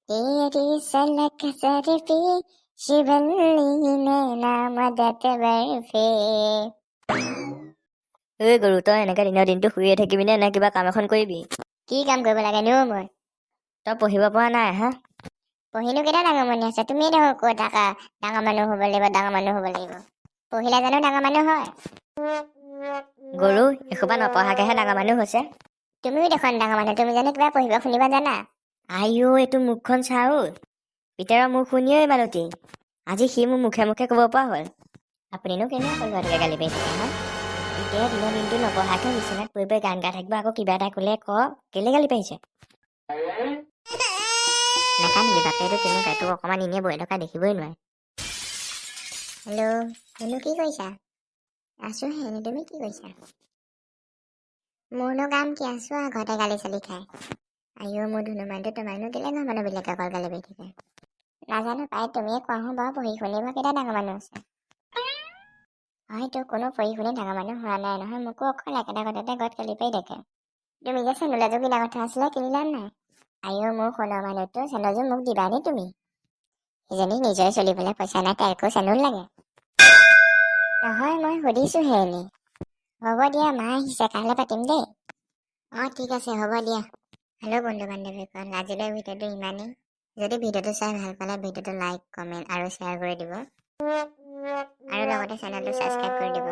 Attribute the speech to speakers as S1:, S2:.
S1: तेरी सलक सर पे शिवल्ली नैना मदद बरफे।
S2: গৰু তই এনেকে দিনৰ দিনটো শুয়ে থাকিবি নে কিবা কাম এখন কৰিবি?
S1: কি কাম কৰিব লাগে নো মই?
S2: তই পঢ়িব পৰা নাই হা?
S1: পঢ়িনো কেইটা ডাঙৰ মনি আছে? তুমিয়ে দেখোন কৈ থাকা ডাঙৰ মানুহ হ'ব লাগিব, ডাঙৰ মানুহ হ'ব লাগিব। পঢ়িলে জানো ডাঙৰ মানুহ হয়?
S2: গৰু এসোপা নপঢ়াকেহে ডাঙৰ মানুহ হৈছে।
S1: তুমিও দেখোন ডাঙৰ মানুহ, তুমি জানো কিবা পঢ়িব শুনিবা জানা?
S2: আইও এইটো মুখখন চাও, পিতাৰৰ মুখ শুনিয়ে মালতী। আজি সি মোৰ মুখে মুখে ক'ব পৰা হ'ল। আপুনিনো কেনে সৰুকে গালি পাৰি থাকে হা? এতিয়া দিনৰ দিনটো নপঢ়াকে বিচনাত পৰি পৰি গান গাই থাকিব, আকৌ কিবা এটা ক'লে কেলে গালি পাৰিছে? নাকান্দিবি, বাপেটো তেনেকুৱা, তোক অকণমান এনেই বহি থকা দেখিবই নোৱাৰে।
S1: হেল্ল', হেল্ল', কি কৰিছা? আছো হেনে, তুমি কি কৰিছা? মোৰনো কাম কি, আছো আৰু ঘৰতে গালি চালি খাই। আইও মোৰ ধুনুমানটো তোমাৰনো কেলে ঘৰ মানুহবিলাকে অকল গালি পাৰি থাকে? নাজানো পাই, তুমিয়ে কোৱা হো বাৰু, পঢ়ি শুনিব কেইটা ডাঙৰ মানুহ আছে? হয়তো কোনো পঢ়ি শুনি ডাঙৰ মানুহ হোৱা নাই নহয়, মোকো অকল একেটা কথাতে ঘৰত গালি পাৰি থাকে। তুমি যে চেণ্ডেল এযোৰ কিনা কথা আছিলে, কিনিলা নাই? আইও মোৰ সোণৰ মানুহটো, চেণ্ডেলযোৰ মোক দিবানে তুমি? ইজনী নিজৰে চলিবলৈ পইচা নাই, তাইকো চেণ্ডেল লাগে? নহয় মই সুধিছোহে এনেই। হ'ব দিয়া, মা আহিছে, কাইলৈ পাতিম দেই। ঠিক আছে, হ'ব দিয়া। হেল্ল' বন্ধু বান্ধৱীসকল, আজিলৈ ভিডিঅ'টো ইমানেই। যদি ভিডিঅ'টো চাই ভাল পালে ভিডিঅ'টো লাইক, কমেণ্ট আৰু শ্বেয়াৰ কৰি দিব, আৰু লগতে চেনেলটো ছাবস্ক্ৰাইব কৰি দিব।